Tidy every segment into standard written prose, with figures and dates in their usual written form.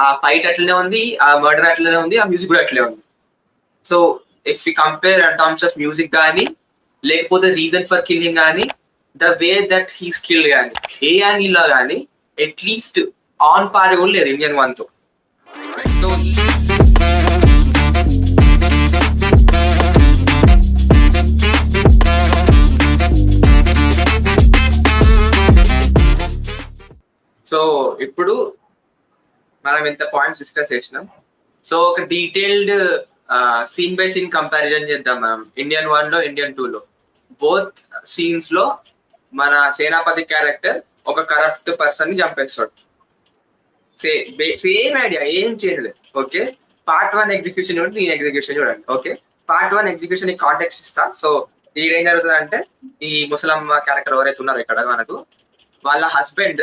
ఆ ఫైట్ అట్లనే ఉంది, ఆ మర్డర్ అట్లనే ఉంది, ఆ మ్యూజిక్ కూడా అట్లనే ఉంది. So if you compare terms of music కానీ, లేకపోతే రీజన్ ఫర్ కిల్లింగ్ కానీ, the way that he skilled కానీ, ఏ యాంగిల్ లో కానీ అట్లీస్ట్ ఆన్ పార్ కూడా లేదు ఇండియన్ వన్ తో. సో సో ఇప్పుడు మనం ఇంత పాయింట్స్ డిస్కస్ చేసినాం. సో ఒక detailed scene by scene comparison చేద్దాం మనం ఇండియన్ వన్ లో, ఇండియన్ టూ లో. బోత్ సీన్స్ లో మన సేనాపతి క్యారెక్టర్ ఒక కరప్ట్ పర్సన్ ని చంపేస్తాడు. సేమ్ ఐడియా, ఏం చేయలేదు. ఓకే, పార్ట్ 1 ఎగ్జిక్యూషన్ చూడండి, దీని ఎగ్జిక్యూషన్ చూడండి. ఓకే, పార్ట్ 1 ఎగ్జిక్యూషన్ ని కాంటెక్స్ట్ ఇస్తా. సో ఈడేం జరుగుతుంది అంటే, ఈ ముసలమ్మ క్యారెక్టర్ ఎవరైతే ఉన్నారో ఇక్కడ మనకు, వాళ్ళ హస్బెండ్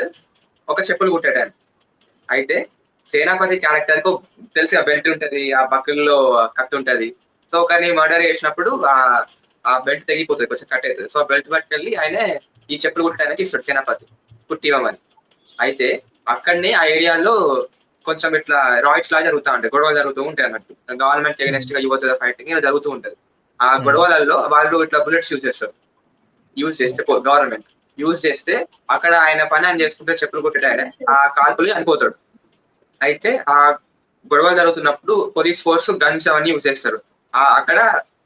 ఒక చెప్పులు కుట్టేటాడు. అయితే సేనాపతి క్యారెక్టర్ కు తెలిసి ఆ బెల్ట్ ఉంటది, ఆ బక్కుల్లో కత్తి ఉంటది. సో ఒకరిని మర్డర్ చేసినప్పుడు ఆ బెల్ట్ తెగిపోతుంది, కొంచెం కట్ అవుతుంది. సో ఆ బెల్ట్ పట్టుకెళ్ళి ఆయన ఈ చెప్పులు కుట్టడానికి ఇస్తాడు సేనాపతి, కుట్టివ్వమని. అయితే అక్కడనే ఆ ఏరియాలో కొంచెం ఇట్లా రాయిట్స్ లా జరుగుతూ ఉంటాయి, గొడవలు జరుగుతూ ఉంటాయి అన్నట్టు. గవర్నమెంట్ ఎగనెస్ట్ గా యువత ఫైటింగ్ ఇలా జరుగుతూ ఉంటది. ఆ గొడవలలో వాళ్ళు ఇట్లా బుల్లెట్స్ యూజ్ చేస్తారు. యూజ్ చేస్తే గవర్నమెంట్ యూజ్ చేస్తే అక్కడ ఆయన పని ఆయన చేసుకుంటే చెప్పులు కొట్టేట ఆయన ఆ కాల్పులు చనిపోతాడు. అయితే ఆ గొడవలు జరుగుతున్నప్పుడు పోలీస్ ఫోర్స్ గన్స్ అవన్నీ యూజ్ చేస్తారు. అక్కడ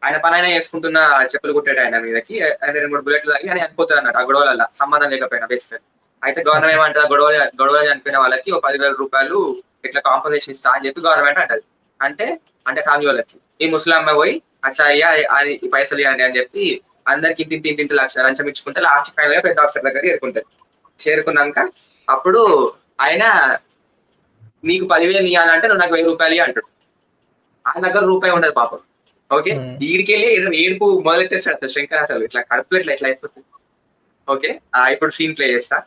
ఆయన పని ఆయన చేసుకుంటున్న చెప్పులు కొట్టేట ఆయన మీదకి ఆయన 2-3 బుల్లెట్లు తాగి ఆయన చనిపోతాడు అన్నట్టు. ఆ గొడవల సంబంధం లేకపోయినా బేసిక్. అయితే గవర్నమెంట్ ఏమంటారు, గొడవలు చనిపోయిన వాళ్ళకి ఒక 10,000 రూపాయలు ఇట్లా కాంపన్సేషన్ ఇస్తా అని చెప్పి గవర్నమెంట్ అంటది. అంటే ఫ్యామిలీ వాళ్ళకి. ఈ ముస్లిం పోయి అచ్చా అయ్యా ఈ పైసలు ఇవ్వండి అని చెప్పి అందరికి ఇంత లక్ష లంచం ఇచ్చుకుంటే లాస్ట్ ఫైనల్ గా పెద్ద ఆఫీసర్ దగ్గర చేరుకుంటారు. చేరుకున్నాక అప్పుడు ఆయన నీకు 10,000 ఇవ్వాలంటే నువ్వు నాకు 1,000 రూపాయలు అంటాడు. ఆయన దగ్గర రూపాయి ఉండదు పాపం. ఓకే, ఈడికెళ్ళి ఏడుపు మొదలెట్టేస్తాడు శంకర్. అసలు ఇట్లా కడుపు ఎట్లా అయిపోతుంది. ఓకే, ఇప్పుడు సీన్ ప్లే చేస్తా.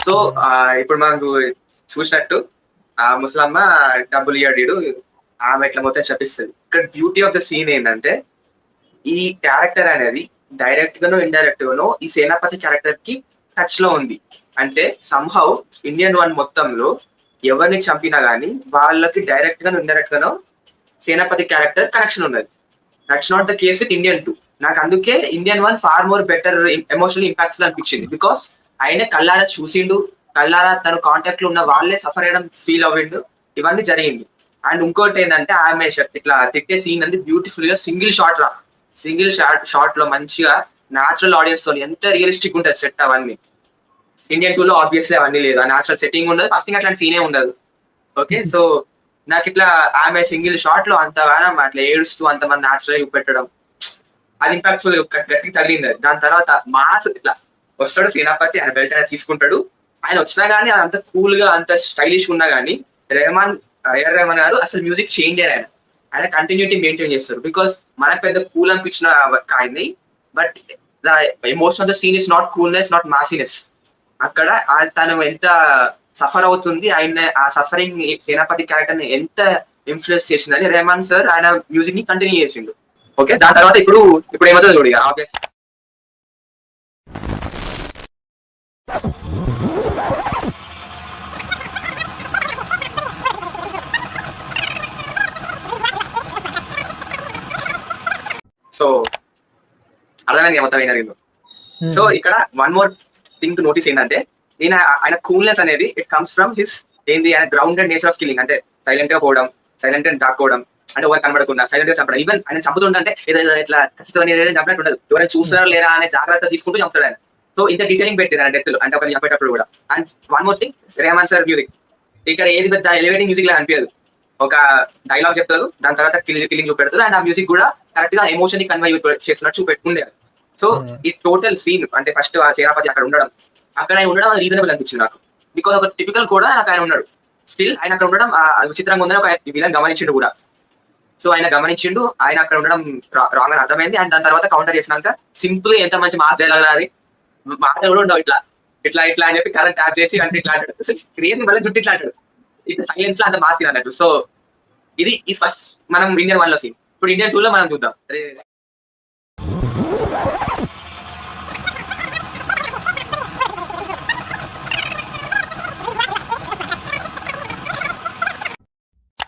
సో ఇప్పుడు మనకు చూసినట్టు ఆ ముసలమ్మ డబ్బులు ఇయ్యాడు, ఆమె ఇట్లా మొత్తం చెప్పిస్తుంది. ఇక్కడ బ్యూటీ ఆఫ్ ద సీన్ ఏంటంటే, ఈ క్యారెక్టర్ అనేది డైరెక్ట్ గానో ఇండైరెక్ట్ గానో ఈ సేనాపతి క్యారెక్టర్ కి టచ్ లో ఉంది. అంటే సంహౌ ఇండియన్ వన్ మొత్తంలో ఎవరిని చంపినా గానీ వాళ్ళకి డైరెక్ట్ గానో ఇండైరెక్ట్ గానో సేనాపతి క్యారెక్టర్ కనెక్షన్ ఉన్నది. That's not the case with Indian 2. నాకు అందుకే Indian one far more better emotional impactful అనిపించింది. బికాస్ ఆయన కళ్ళారా చూసిండు, కళ్ళారా తన కాంటాక్ట్ లో ఉన్న వాళ్ళే సఫర్ అయ్యడం ఫీల్ అవ్విండు, ఇవన్నీ జరిగింది. అండ్ ఇంకోటి ఏంటంటే ఆమె ఇట్లా తిట్టే సీన్ అనేది బ్యూటిఫుల్ గా సింగిల్ షాట్ లో మంచిగా న్యాచురల్ ఆడియన్స్ తో ఎంత రియలిస్టిక్ ఉంటుంది సెట్. అవన్నీ ఇండియన్ 2 లో ఆబ్వియస్లీ అవన్నీ లేదు, ఆ న్యాచురల్ సెట్టింగ్ ఉండదు, ఫస్ట్ థింగ్ అట్లాంటి సీనే ఉండదు. ఓకే, సో నాకు ఇట్లా ఆమె సింగిల్ షాట్ లో అంతగానం అట్లా ఏడుస్తూ అంతమంది న్యాచురల్ పెట్టడం, అది ఇంపాక్ట్ఫుల్ గట్టిగా తగిలింది. దాని తర్వాత మాస్ ఇట్లా వస్తాడు సేనాపతి, ఆయన బెల్ట్ ఆయన తీసుకుంటాడు. ఆయన వచ్చినా గానీ అంత కూల్ గా అంత స్టైలిష్ ఉన్నా గానీ ఏఆర్ రెహమాన్ గారు అసలు మ్యూజిక్ చేంజ్ అయ్యారు. ఆయన కంటిన్యూటీ మెయింటైన్ చేస్తారు. బికాస్ మనకు పెద్ద కూల్ అనిపించిన ఆయన్ని, but the emotion of the scene is not coolness, not massiness. అక్కడ తను ఎంత సఫర్ అవుతుంది, ఆయన ఆ సఫరింగ్ సేనాపతి క్యారెక్టర్ ని ఎంత ఇన్ఫ్లుయెన్స్ చేసిందని రెహమాన్ సార్ ఆయన మ్యూజిక్ ని కంటిన్యూ చేసిండు. ఓకే, దాని తర్వాత ఇప్పుడు ఏమవుతుంది చూడు. ఆబ్వియస్ సో అర్థమైంది మొత్తం ఏం జరిగిందో. సో ఇక్కడ one more thing to notice ఏంటంటే, ఆయన కూల్నెస్ అనేది ఇట్ కమ్స్ ఫ్రమ్ హిస్ ఆయన గ్రౌండెడ్ నేచర్ ఆఫ్ కిల్లింగ్. అంటే సైలెంట్ గా పోవడం, సైలెంట్ గా దాక్కోవడం, అంటే ఎవరు కనబడకుండా సైలెంట్ గా చంపడం. ఈవెన్ ఆయన చంపుతుంటే ఏదైనా ఇట్లా ఖచ్చితంగా ఏదైనా చంపినట్టు ఉండదు, ఎవరైనా చూస్తారా లేరా అనే జాగ్రత్త తీసుకుంటూ చంపుతాడు ఆయన. సో ఇంత డీటెయిలింగ్ పెట్టారు ఆయన డెత్ లో, అంటే ఒకరిని చంపేటప్పుడు కూడా. And one more thing, Rahman sir music ఇక్కడ ఏది పెద్ద ఎలివేటింగ్ మ్యూజిక్ లా అనిపించదు. ఒక డైలాగ్ చెప్తారు, దాని తర్వాత కిల్లింగ్ చూపెడతారు, అండ్ ఆ మ్యూజిక్ కూడా కరెక్ట్ గా ఎమోషన్ ని కన్వే చేస్తున్నట్టు చూపెట్టుకుండేది. సో ఈ టోటల్ సీన్ అంటే ఫస్ట్ ఆ సేనాపతి అక్కడ ఉండడం ఆయన రీజనబుల్ అనిపించింది నాకు. బికాస్ ఒక టిపికల్ కూడా నాకు ఆయన ఉన్నాడు, స్టిల్ ఆయన అక్కడ ఉండడం విచిత్రంగా ఉందని ఒక విలన్ గమనించిండు కూడా. సో ఆయన గమనించిండు, ఆయన అక్కడ ఉండడం రాంగ్ అని అర్థమైంది. అండ్ దాని తర్వాత కౌంటర్ చేసినాక సింపుల్ ఎంత మంచి మాస్ డైలాగ్ అది, మాటలు కూడా ఉండవు, ఇట్లా ఇట్లా ఇట్లా అని చెప్పి కరెంట్ ట్యాప్ చేసి అంటే ఇట్లా అంటాడు, క్రియేటివ్ వల్ల జుట్టు ఇట్లా అంటాడు, ఇట్లా సైలెన్స్ లో అంత మాస్ అన్నట్టు. సో ఇది ఈ ఫస్ట్ మనం ఇండియన్ 1 లో సీన్. ఇప్పుడు ఇండియన్ 2 లో మనం చూద్దాం.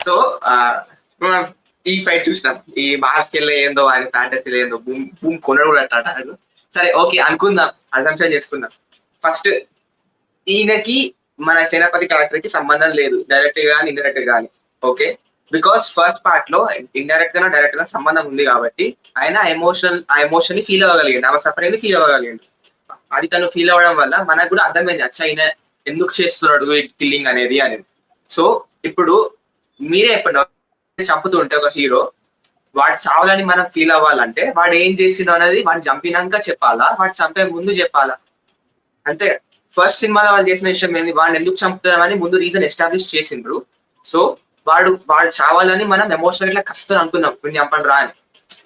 సో మనం ఈ ఫైట్ చూసినాం. ఈ మార్స్ కెళ్ళి ఏందో ఆయన ఫ్యాంటసీలో ఏందో భూమి భూమి కొనడు కూడా అంటాడు. సరే ఓకే అనుకుందాం, అజంప్షన్ చేసుకుందాం. ఫస్ట్ ఈయనకి మన సేనాపతి క్యారెక్టర్ కి సంబంధం లేదు, డైరెక్ట్ గానీ ఇండైరెక్ట్ గానీ. ఓకే, బికాస్ ఫస్ట్ పార్ట్ లో ఇండైరెక్ట్ గా డైరెక్ట్ గా సంబంధం ఉంది కాబట్టి ఆయన ఆ ఎమోషన్ ని ఫీల్ అవ్వగలిగాడు, ఆమె సఫరింగ్ ని ఫీల్ అవ్వగలిగాడు. అది తను ఫీల్ అవ్వడం వల్ల మనకు కూడా అర్థమైంది, అచ్చా ఆయన ఎందుకు చేస్తున్నాడు కిల్లింగ్ అనేది అనేది. సో ఇప్పుడు మీరే చెప్పండి, చంపుతుంటే ఒక హీరో వాడు చావాలని మనం ఫీల్ అవ్వాలంటే వాడు ఏం చేసిండో అనేది వాడు చంపినాక చెప్పాలా, వాడు చంపే ముందు చెప్పాలా? అంతే. ఫస్ట్ సినిమాలో వాళ్ళు చేసిన విషయం ఏంది, వాడిని ఎందుకు చంపుతామని ముందు రీజన్ ఎస్టాబ్లిష్ చేసిండ్రు. సో వాడు చావాలని మనం ఎమోషనల్ గా కష్టం అనుకున్నాం, వీడిని చంపండి రా అని,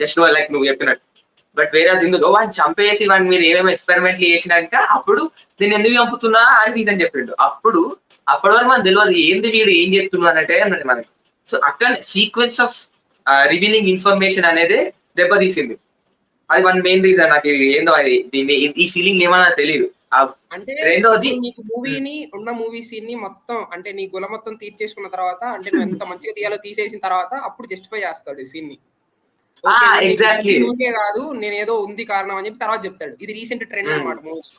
జస్ట్ లైక్ నువ్వు చెప్పినట్టు. బట్ వేరే ఇందులో వాడిని చంపేసి వాడిని మీరు ఏమేమి ఎక్స్పెరిమెంట్లు చేసినాక అప్పుడు నేను ఎందుకు చంపుతున్నా అని రీజన్ చెప్పిండు. అప్పటి వరకు మనకు తెలియదు ఏంది వీడు ఏం చెప్తున్నా అంటే అన్నది మనకి. సో అక్కడ సీక్వెన్స్ ఆఫ్ రివీలింగ్ ఇన్ఫర్మేషన్ అనేది దెబ్బతీసింది. అది వన్ మెయిన్ రీజన్. నాకు ఏందో దీన్ని ఈ ఫీలింగ్ ఏమన్నా తెలియదు. అంటే రెండోది నీకు మూవీని ఉన్న మూవీ సీన్ ని మొత్తం అంటే నీ గుల మొత్తం తీర్చేసుకున్న తర్వాత, అంటే నువ్వు ఎంత మంచిగా తీయాలో తీసేసిన తర్వాత అప్పుడు జస్టిఫై చేస్తాడు ఈ సీన్ ని. ఎగ్జాక్ట్లీ కాదు నేను ఏదో ఉంది కారణం అని చెప్పి తర్వాత చెప్తాడు. ఇది రీసెంట్ ట్రెండ్ అన్నమాట మూవీస్.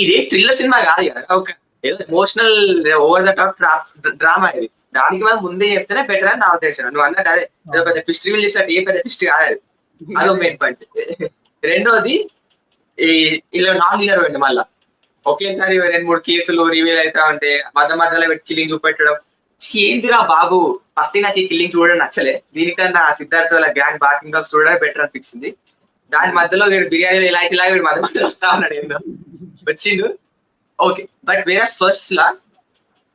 ఇది థ్రిల్లర్ సినిమా కాదు కదా, ఒక ఏదో emotional over the top drama. ఇది దానికి మనం ముందే చెప్తేనే బెటర్ అని నా ఉద్దేశం. నువ్వు అన్నట్టు అదే పెద్ద ట్విస్ట్ రివీల్ చేసినట్టు ఏ పెద్ద ట్విస్ట్ కాదు, అదో మెయిన్ పాయింట్. రెండోది ఇలా నాన్ లీనర్ పోయింది. మళ్ళా ఒకేసారి 2-3 కేసులు రివీల్ అవుతా ఉంటే మధ్యలో పెట్టి కిల్లింగ్ చూపెట్టడం ఏందిరా బాబు. ఫస్ట్ నాకు ఈ కిల్లింగ్ చూడడం నచ్చలే, దీనికన్నా సిద్ధార్థ వాళ్ళ గ్యాంగ్ బార్కింగ్ డాగ్స్ చూడడం బెటర్ అనిపించింది. దాని మధ్యలో వీడు బిర్యానీలో ఇలాంటిలాగా వీడు మధ్య వస్తా ఉన్నాడు, ఏందో వచ్చిండు. ఓకే, బట్ వేరే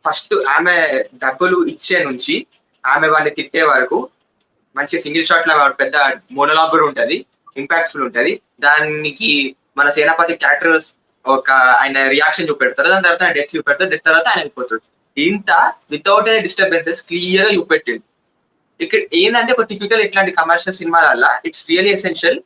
ఫస్ట్ ఆమె డబ్బులు ఇచ్చే నుంచి ఆమె వాడిని తిట్టే వరకు మంచి సింగిల్ షాట్ లా పెద్ద మోనోలాగ్ కూడా ఉంటది, ఇంపాక్ట్ఫుల్ ఉంటది. దానికి మన సేనాపతి క్యారెక్టర్స్ ఒక ఆయన రియాక్షన్ చూపెడతారు, దాని తర్వాత ఆయన డెత్ చూపెడతారు, డెత్ తర్వాత ఆయన వెళ్ళిపోతాడు. ఇంత వితౌట్ ఎనీ డిస్టర్బెన్సెస్ క్లియర్ గా చూపెట్టింది. ఇక్కడ ఏంటంటే ఒక టిపికల్ ఇట్లాంటి కమర్షియల్ సినిమాల ఇట్స్ రియల్లీ ఎసెన్షియల్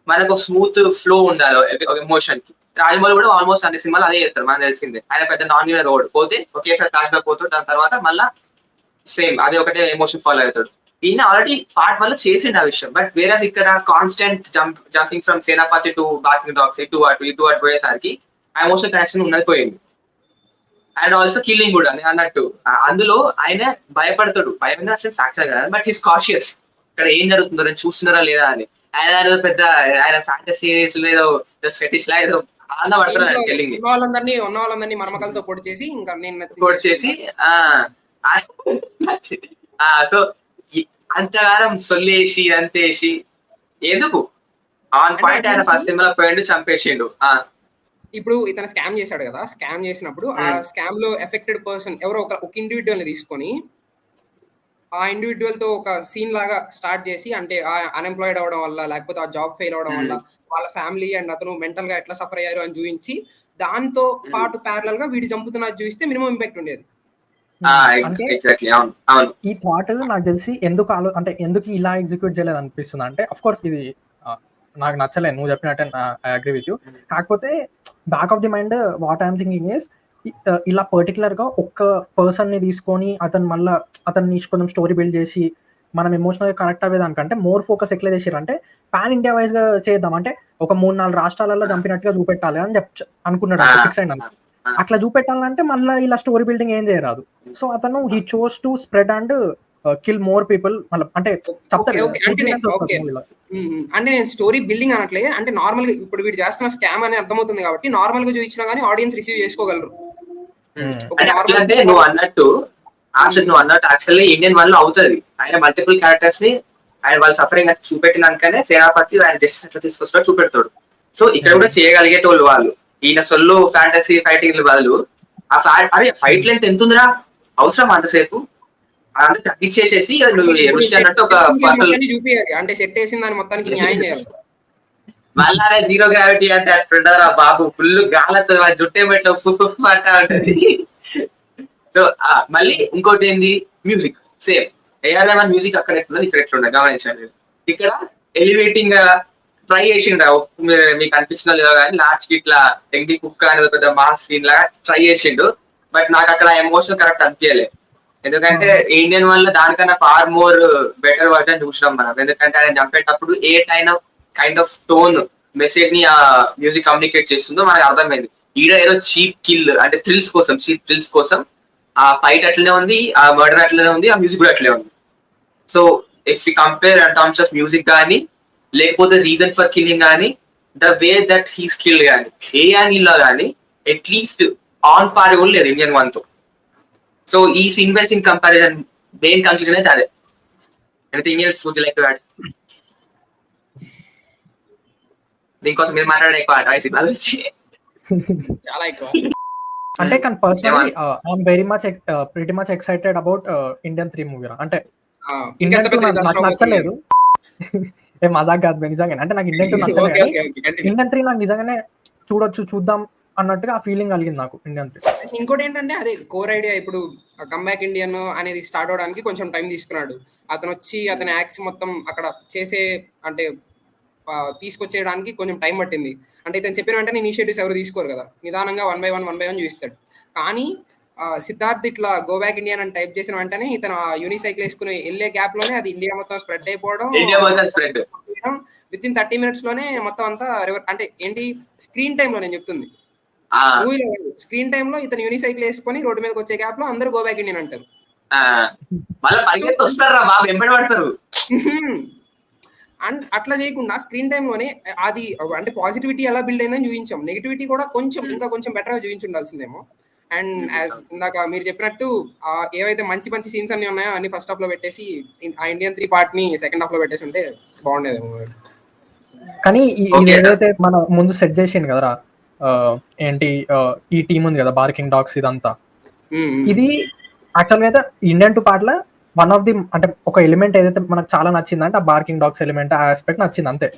మనకు స్మూత్ ఫ్లో ఉండాలి ఎమోషన్ కి. రాజమౌళి కూడా ఆల్మోస్ట్ అన్ని సినిమాలు అదే చేస్తారు, మనకు తెలిసిందే. ఆయన పెద్ద నాన్ లీనర్ రోడ్ పోతే ఒకేసారి ఫ్లాష్ బ్యాక్ పోతాడు, దాని తర్వాత మళ్ళీ సేమ్ అదే ఒకటే ఎమోషన్ ఫాలో అవుతాడు. ఈయన ఆల్రెడీ పార్ట్ 1 చేసిండు ఆ విషయం. బట్ వేరే ఇక్కడ constant jumping from Senapathi to barking dogs ఇటు అటు పోయేసరికి ఆ ఎమోషనల్ కనెక్షన్ ఉన్నది పోయింది. అండ్ ఆల్సో కిల్లింగ్ కూడా నేను అన్నట్టు అందులో ఆయన భయపడతాడు, భయం సాక్షి కదా, బట్ హీస్ కాషియస్. ఇక్కడ ఏం జరుగుతుందో నేను చూస్తున్నారా లేదా అని. ఆయన పెద్ద ఆయన ఫ్యాంటసీస్ లేదో ఫెటిష్ లా ఏదో ఆనందపడతాడు కిల్లింగ్. ఉన్న వాళ్ళందరినీ మర్మకలతో పొడి చేసి ఇంకా పొడి చేసి సో అంతగానం సొల్లేసి అంతేసి ఎందుకు ఆన్ పాయింట్ ఆయన ఫస్ట్ సినిమాలో పోయిండు చంపేసిండు. ఇప్పుడు ఇతను స్కామ్ చేశాడు కదా, స్కామ్ చేసినప్పుడు ఆ స్కామ్ లో ఎఫెక్టెడ్ పర్సన్ ఎవరో ఒక ఇండివిజువల్ ని తీసుకొని ఆ ఇండివిజువల్ తో ఒక సీన్ లాగా స్టార్ట్ చేసి, అంటే అన్ఎంప్లాయిడ్ అవడం వల్ల లేకపోతే ఆ జాబ్ ఫెయిల్ అవడం వల్ల వాళ్ళ ఫ్యామిలీ అండ్ అతను మెంటల్ గా ఎట్లా సఫర్ అయ్యారు అని చూపించి దాంతో పాటు ప్యారలల్ గా వీడి చంపుతున్నది చూపిస్తే మినిమం ఇంపాక్ట్ ఉండేది. ఈ థాట్ నాకు తెలిసి ఎందుకు ఇలా ఎగ్జిక్యూట్ చేయలేదు అనిపిస్తుంది అంటే, అఫ్ కోర్స్ ఇది నాకు నచ్చలేదు, నువ్వు చెప్పినట్టే ఐ అగ్రీ విత్ యూ. కాకపోతే back of the mind what I'm thinking is, ఇలా పర్టికులర్ గా ఒక్క పర్సన్ ని తీసుకొని అతన్ని కొంచెం స్టోరీ బిల్డ్ చేసి మనం ఎమోషనల్ గా కనెక్ట్ అయ్యేదానికంటే మోర్ ఫోకస్ ఎట్లా చేసారు అంటే పాన్ ఇండియా వైజ్ గా చేద్దాం, అంటే ఒక 3-4 రాష్ట్రాలలో చంపినట్టుగా చూపెట్టాలి అని అనుకున్నాడు ఫిక్స్ అయిన. అట్లా చూపెట్టాలంటే మళ్ళీ ఇలా స్టోరీ బిల్డింగ్ ఏం చేయరాదు. సో అతను he chose to spread and kill more people. అంటే నేను స్టోరీ బిల్డింగ్ అనట్లే, అంటే నార్మల్ గా ఇప్పుడు వీడు చేస్తున్న స్కామ్ అని అర్థమవుతుంది కాబట్టి నార్మల్ గా చూపించినా గానీ ఆడియన్స్ రిసీవ్ చేసుకోగలరు. నువ్వు అన్నట్టు యాక్చువల్లీ ఇండియన్ 1 లో అవుతుంది. ఆయన మల్టిపుల్ క్యారెక్టర్స్ ని ఆయన వాళ్ళ సఫరింగ్ చూపెట్టినాకనే సేనాపతి ఆయన జస్టిస్ ఎట్లా తీసుకొస్తా చూపెడతాడు. సో ఇక్కడ కూడా చేయగలిగేటోళ్ళు వాళ్ళు. ఈయన సొల్లు ఫ్యాంటసీ ఫైటింగ్ బదులు అరే ఫైట్ లెంత్ ఎంత ఉందిరా, అవసరం అంతసేపు అంత తగ్గించేసేసి రుచి అన్నట్టు ఒక అంటే సెట్ చేసిన దాని మొత్తానికి న్యాయం చేయాలి. మళ్ళా జీరో గ్రావిటీ అంటే అట్లుంటారా బాబు, ఫుల్ గాలతో జుట్టే పెట్ట అంటా ఉంటది. సో మళ్ళీ ఇంకోటి ఏంది music same AR Rahman music అక్కడ ఎట్లున్నది ఇక్కడ ఎట్లున్నది గమనించండి. ఇక్కడ ఎలివేటింగ్ ట్రై చేసిండు, మీకు అనిపించిందో లేదో కానీ లాస్ట్ కి ఇట్లా ఎంగి కుక్క అనేది పెద్ద మాస్ సీన్ లాగా ట్రై చేసిండు. బట్ నాకు అక్కడ ఎమోషన్ కరెక్ట్ అనిపించలేదు. ఎందుకంటే ఇండియన్ వల్ల దానికన్నా ఫార్ మోర్ బెటర్ వర్జన్ చూసినాం మనం. ఎందుకంటే ఆయన చంపేటప్పుడు ఏ కైండ్ ఆఫ్ టోన్ మెసేజ్ ని ఆ మ్యూజిక్ కమ్యూనికేట్ చేస్తుందో మనకు అర్థమైంది. ఈడ ఏదో చీప్ కిల్ అంటే చీప్ థ్రిల్స్ కోసం ఆ ఫైట్ అట్లనే ఉంది, ఆ మర్డర్ అట్లనే ఉంది, ఆ మ్యూజిక్ కూడా అట్లనే ఉంది. So if you compare terms of music కానీ లేకపోతే రీజన్ ఫర్ కిల్లింగ్ కానీ the way that he's killed కానీ ఏ యాంగిల్లో కానీ అట్లీస్ట్ ఆన్ పార్ కూడా లేదు ఇండియన్ వన్ తో. సో ఈ scene by scene comparison main conclusion అయితే అదే. Anything else would you like to add? దీనికోసం మీరు మాట్లాడే ఎక్కువ సినిమా గురించి చాలా ఎక్కువ అంటే కానీ personally I'm very much pretty much excited about Indian 3 movie. అంటే ఇండియన్ 2 నాకు నచ్చలేదు, ఏ మజాక్ కాదు నిజంగానే. అంటే నాకు ఇండియన్ 2 నచ్చలేదు, ఇండియన్ 3 నాకు నిజంగానే చూద్దాం అన్నట్టుగా ఆ ఫీలింగ్ కలిగింది నాకు ఇండియన్ 3. ఇంకోటి ఏంటంటే అదే కోర్ ఐడియా. ఇప్పుడు కమ్బ్యాక్ ఇండియన్ అనేది స్టార్ట్ అవడానికి కొంచెం టైం తీసుకున్నాడు. అతను వచ్చి అతని యాక్స్ మొత్తం అక్కడ చేసే అంటే తీసుకొచ్చేయడానికి కొంచెం టైం పట్టింది. అంటే ఇతను చెప్పిన వెంటనే ఇనిషియేటివ్స్ ఎవరు తీసుకోరు కదా, నిదానంగా వన్ బై వన్ చూపిస్తాడు. కానీ సిద్ధార్థ్ ఇట్లా గో బ్యాక్ ఇండియన్ అని టైప్ చేసిన వెంటనే ఇతను యూనిసైకిల్ వేసుకుని వెళ్ళే గ్యాప్ లోనే అది ఇండియా మొత్తం స్ప్రెడ్ అయిపోవడం, విత్ ఇన్ 30 minutes లోనే మొత్తం అంతా అంటే ఏంటి స్క్రీన్ టైమ్ లో నేను చెప్తుంది, మూవీలో స్క్రీన్ టైమ్ లో ఇతను యూనిసైకిల్ వేసుకొని రోడ్డు మీదకి వచ్చే గ్యాప్ లో అందరూ గో బ్యాక్ ఇండియన్ అంటారు. అండ్ అట్లా చేయకుండా స్క్రీన్ టైమ్ లోనే అది అంటే పాజిటివిటీ ఎలా బిల్డ్ అయిందని చూపించాం, నెగిటివిటీ కూడా ఇంకా కొంచెం బెటర్ గా చూపించి ఉండాల్సిందేమో. అండ్ యాజ్ ఇందాక మీరు చెప్పినట్టు ఏవైతే మంచి సీన్స్ అన్ని ఉన్నాయో అన్ని ఫస్ట్ హాఫ్ లో పెట్టేసి ఆ ఇండియన్ 3 పార్ట్ ని సెకండ్ హాఫ్ లో పెట్టేసి ఉంటే బాగుండేది. కానీ ఏదైతే మన ముందు సెట్ చేసింది కదరా, ఏంటి ఈ టీం ఉంది కదా బార్కింగ్ డాగ్స్, ఇదంతా ఇది యాక్చువల్గా అయితే ఇండియన్ 2 పార్ట్ లో వన్ ఆఫ్ ది అంటే ఒక ఎలిమెంట్ ఏదైతే మనకు చాలా నచ్చింది అంటే ఆ బార్కింగ్ డాగ్స్ ఎలిమెంట్, ఆ ఆస్పెక్ట్ నచ్చింది అంతే.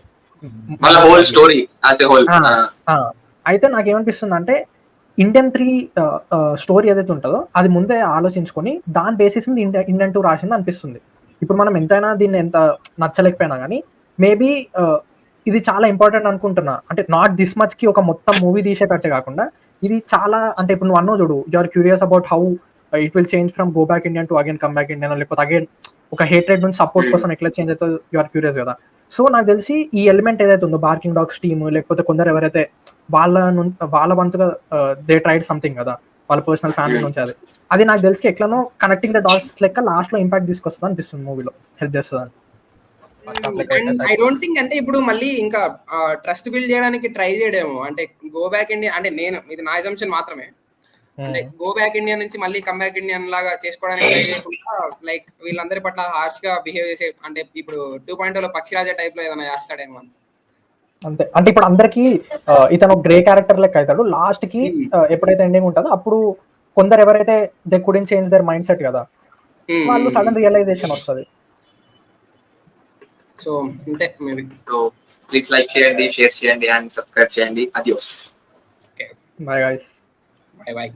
అయితే నాకేమనిపిస్తుంది అంటే ఇండియన్ 3 స్టోరీ ఏదైతే ఉంటుందో అది ముందే ఆలోచించుకొని దాని బేసిస్ మీద ఇండియన్ 2 రాసింది అనిపిస్తుంది. ఇప్పుడు మనం ఎంతైనా దీన్ని ఎంత నచ్చలేకపోయినా కానీ మేబీ ఇది చాలా ఇంపార్టెంట్ అనుకుంటున్నా. అంటే నాట్ దిస్ మచ్ కి ఒక మొత్తం మూవీ తీసేటట్టే కాకుండా ఇది చాలా అంటే ఇప్పుడు నువ్వు అన్నో చూడు, you are curious about how it will change from go back Indian to again come back Indian, లేకపోతే అగైన్ ఒక హేట్రెడ్ నుంచి సపోర్ట్ కోసం ఎట్లా చేంజ్ అవుతుందో యు ఆర్ క్యూరియస్ కదా. సో నాకు తెలిసి ఈ ఎలిమెంట్ ఏదైతే ఉందో బార్కింగ్ డాగ్స్ టీమ్, లేకపోతే కొందరు ఎవరైతే వాళ్ళ వంతుగా దే ట్రైడ్ సంథింగ్ కదా వాళ్ళ పర్సనల్ ఫ్యామిలీ నుంచి, అది నాకు తెలిసి ఎట్లనో కనెక్టింగ్ ద డాట్స్ లెక్క లాస్ట్ లో ఇంపాక్ట్ తీసుకొస్తుంది అనిపిస్తుంది, మూవీలో హెల్ప్ చేస్తుంది. ఐ డోంట్ థింక్ అంటే ఇప్పుడు మళ్ళీ ఇంకా ట్రస్ట్ బిల్డ్ చేయడానికి ట్రై చేయడేమో. అంటే గో బ్యాక్ ఇండియా అంటే ఇది నా అజంప్షన్ మాత్రమే, అంటే గో బ్యాక్ ఇండియా నుంచి మళ్ళీ కమ్ బ్యాక్ ఇండియన్ లాగా చేసుకోవడానికి ట్రై చేయకుండా లైక్ వీళ్ళందరి పట్ల హార్ష్ గా బిహేవ్ చేసే అంటే ఇప్పుడు 2.0 లో పక్షిరాజా టైప్ లో ఏదైనా చేస్తాడేమో అంతే. అంటే ఇప్పుడు అందరికి ఇతను గ్రే క్యారెక్టర్ లెక్క అవుతాడు, లాస్ట్ కి ఎప్పుడైతే ఎండింగ్ ఉంటుందో అప్పుడు కొందరు ఎవరైతే they couldn't change their mind set కదా వాళ్ళు సడన్ రియలైజేషన్ వస్తుంది. సో అంతే మేబీ. సో ప్లీజ్ లైక్ చేయండి, షేర్ చేయండి అండ్ సబ్స్క్రైబ్ చేయండి. అడియోస్. Bye guys. Bye.